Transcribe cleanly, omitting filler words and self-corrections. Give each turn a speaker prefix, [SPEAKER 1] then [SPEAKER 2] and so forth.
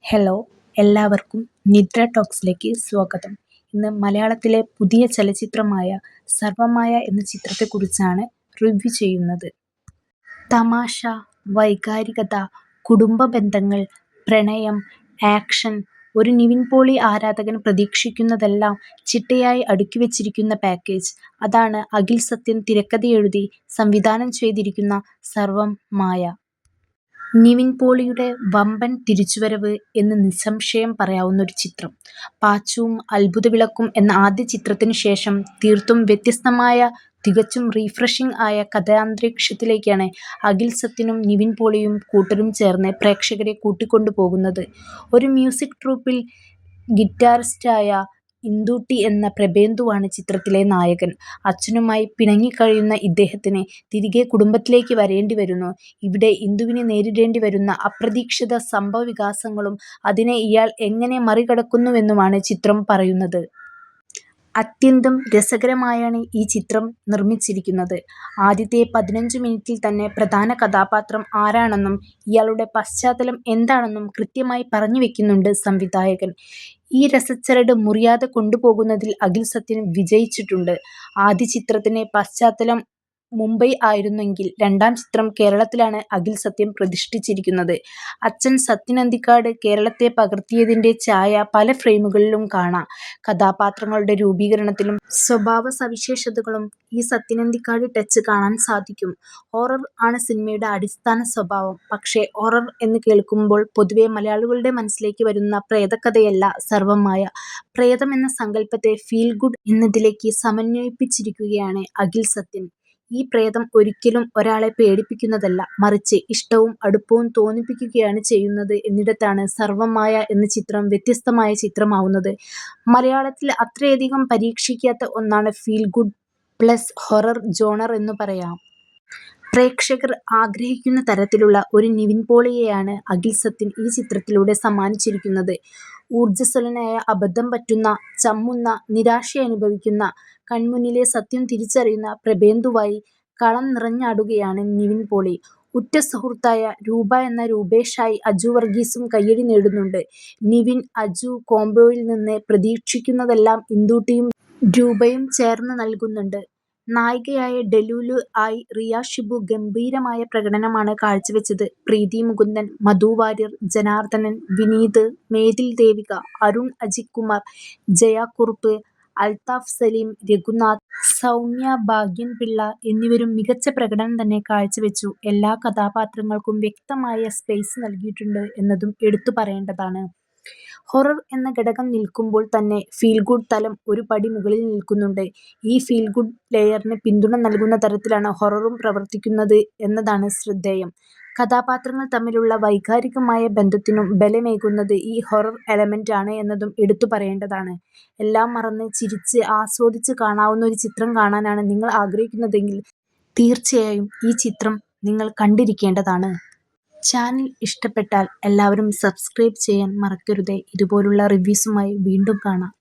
[SPEAKER 1] Hello, എല്ലാവർക്കും നിദ്ര ടോക്സിലേക്ക് സ്വാഗതം. ഇന്ന് മലയാളത്തിലെ പുതിയ ചലച്ചിത്രമായ സർവമായ എന്ന ചിത്രത്തെക്കുറിച്ചാണ് റിവ്യൂ ചെയ്യുന്നത്. തമാശ, വൈകാരികത, കുടുംബ ബന്ധങ്ങൾ, പ്രണയം, ആക്ഷൻ, ഒരു നിവിൻ പോളി ആരാധകൻ പ്രതീക്ഷിക്കുന്നതെല്ലാം ചിട്ടയായി അടുക്കിവെച്ചിരിക്കുന്ന പാക്കേജ്. അതാണ് അഖിൽ സത്യൻ തിരക്കഥയെഴുതി സംവിധാനം ചെയ്തിരിക്കുന്ന സർവം മായ. നിവിൻ പോളിയുടെ വമ്പൻ തിരിച്ചുവരവ് എന്ന് നിസ്സംശയം പറയാവുന്നൊരു ചിത്രം. പാച്ചുവും അത്ഭുതവിളക്കും എന്ന ആദ്യ ചിത്രത്തിനു ശേഷം തീർത്തും വ്യത്യസ്തമായ, തികച്ചും റീഫ്രഷിംഗ് ആയ കഥാന്തരീക്ഷത്തിലേക്കാണ് അഖിൽ സത്യനും നിവിൻ പോളിയും കൂട്ടരും ചേർന്ന് പ്രേക്ഷകരെ കൂട്ടിക്കൊണ്ടുപോകുന്നത്. ഒരു മ്യൂസിക് ട്രൂപ്പിൽ ഗിറ്റാറിസ്റ്റായ ഇന്ദുട്ടി എന്ന പ്രഭേന്ദുവാണ് ചിത്രത്തിലെ നായകൻ. അച്ഛനുമായി പിണങ്ങിക്കഴിയുന്ന ഇദ്ദേഹത്തിന് തിരികെ കുടുംബത്തിലേക്ക് വരേണ്ടി വരുന്നു. ഇവിടെ ഇന്ദുവിന് നേരിടേണ്ടി വരുന്ന അപ്രതീക്ഷിത സംഭവവികാസങ്ങളും അതിനെ ഇയാൾ എങ്ങനെ മറികടക്കുന്നുവെന്നുമാണ് ചിത്രം പറയുന്നത്. അത്യന്തം രസകരമായാണ് ഈ ചിത്രം നിർമ്മിച്ചിരിക്കുന്നത്. ആദ്യത്തെ 15 മിനിറ്റിൽ തന്നെ പ്രധാന കഥാപാത്രം ആരാണെന്നും ഇയാളുടെ പശ്ചാത്തലം എന്താണെന്നും കൃത്യമായി പറഞ്ഞുവെക്കുന്നുണ്ട് സംവിധായകൻ. ഈ രസച്ചരട് മുറിയാതെ കൊണ്ടുപോകുന്നതിൽ അഖിൽ സത്യൻ വിജയിച്ചിട്ടുണ്ട്. ആദ്യ ചിത്രത്തിന് പശ്ചാത്തലം മുംബൈ ആയിരുന്നെങ്കിൽ രണ്ടാം ചിത്രം കേരളത്തിലാണ് അഖിൽ സത്യൻ പ്രതിഷ്ഠിച്ചിരിക്കുന്നത്. അച്ഛൻ സത്യൻ അന്തിക്കാട് കേരളത്തെ പകർത്തിയതിൻ്റെ ഛായ പല ഫ്രെയിമുകളിലും കാണാം. കഥാപാത്രങ്ങളുടെ രൂപീകരണത്തിലും സ്വഭാവ സവിശേഷതകളും ഈ സത്യൻ അന്തിക്കാട് ടച്ച് കാണാൻ സാധിക്കും. ഹൊറർ ആണ് സിനിമയുടെ അടിസ്ഥാന സ്വഭാവം. പക്ഷേ ഹൊറർ എന്ന് കേൾക്കുമ്പോൾ പൊതുവെ മലയാളികളുടെ മനസ്സിലേക്ക് വരുന്ന പ്രേതകഥയല്ല സർവമായ. പ്രേതം എന്ന സങ്കല്പത്തെ ഫീൽ ഗുഡ് എന്നതിലേക്ക് സമന്വയിപ്പിച്ചിരിക്കുകയാണ് അഖിൽ സത്യൻ. ഈ പ്രേതം ഒരിക്കലും ഒരാളെ പേടിപ്പിക്കുന്നതല്ല, മറിച്ച് ഇഷ്ടവും അടുപ്പവും തോന്നിപ്പിക്കുകയാണ് ചെയ്യുന്നത് എന്നിടത്താണ് സർവമായ എന്ന ചിത്രം വ്യത്യസ്തമായ ചിത്രമാവുന്നത്. മലയാളത്തിൽ അത്രയധികം പരീക്ഷിക്കാത്ത ഒന്നാണ് feel good plus horror genre എന്നു പറയാം. പ്രേക്ഷകർ ആഗ്രഹിക്കുന്ന തരത്തിലുള്ള ഒരു നിവിൻ പോളിയെയാണ് അഖിൽ സത്യൻ ഈ ചിത്രത്തിലൂടെ സമ്മാനിച്ചിരിക്കുന്നത്. ഊർജ്ജസ്വലനായ, അബദ്ധം പറ്റുന്ന, ചമ്മുന്ന, നിരാശയനുഭവിക്കുന്ന, കൺമുന്നിലെ സത്യം തിരിച്ചറിയുന്ന പ്രഭേന്ദുവായി കളം നിറഞ്ഞാടുകയാണ് നിവിൻ പോളി. ഉറ്റ സുഹൃത്തായ രൂപ എന്ന രൂപേഷായി അജു വർഗീസും കയ്യടി നേടുന്നുണ്ട്. നിവിൻ അജു കോംബോയിൽ നിന്ന് പ്രതീക്ഷിക്കുന്നതെല്ലാം ഇന്ദുട്ടിയും രൂപയും ചേർന്ന് നൽകുന്നുണ്ട്. നായികയായ ഡെലുലു ആയി റിയ ഷിബു ഗംഭീരമായ പ്രകടനമാണ് കാഴ്ചവെച്ചത്. പ്രീതി മുകുന്ദൻ, മധു വാര്യർ, ജനാർദ്ദനൻ, വിനീത്, മേതിൽ ദേവിക, അരുൺ അജിത് കുമാർ, ജയ കുറുപ്പ്, അൽതാഫ് സലീം, രഘുനാഥ്, സൗമ്യ ഭാഗ്യൻ പിള്ള എന്നിവരും മികച്ച പ്രകടനം തന്നെ കാഴ്ചവെച്ചു. എല്ലാ കഥാപാത്രങ്ങൾക്കും വ്യക്തമായ സ്പേസ് നൽകിയിട്ടുണ്ട് എന്നതും എടുത്തു പറയേണ്ടതാണ്. ഹൊറർ എന്ന ഘടകം നിൽക്കുമ്പോൾ തന്നെ ഫീൽ ഗുഡ് തലം ഒരു പടി മുകളിൽ നിൽക്കുന്നുണ്ട്. ഈ ഫീൽ ഗുഡ് ലെയറിന് പിന്തുണ നൽകുന്ന തരത്തിലാണ് ഹൊററും പ്രവർത്തിക്കുന്നത് എന്നതാണ് ശ്രദ്ധേയം. കഥാപാത്രങ്ങൾ തമ്മിലുള്ള വൈകാരികമായ ബന്ധത്തിനും ബലമേകുന്നത് ഈ ഹൊറർ എലമെന്റ് ആണ് എന്നതും എടുത്തു പറയേണ്ടതാണ്. എല്ലാം മറന്ന് ചിരിച്ച് ആസ്വദിച്ച് കാണാവുന്ന ഒരു ചിത്രം കാണാനാണ് നിങ്ങൾ ആഗ്രഹിക്കുന്നതെങ്കിൽ തീർച്ചയായും ഈ ചിത്രം നിങ്ങൾ കണ്ടിരിക്കേണ്ടതാണ്. ചാനൽ ഇഷ്ടപ്പെട്ടാൽ എല്ലാവരും സബ്സ്ക്രൈബ് ചെയ്യാൻ മറക്കരുതേ. ഇതുപോലുള്ള റിവ്യൂസുമായി വീണ്ടും കാണാം.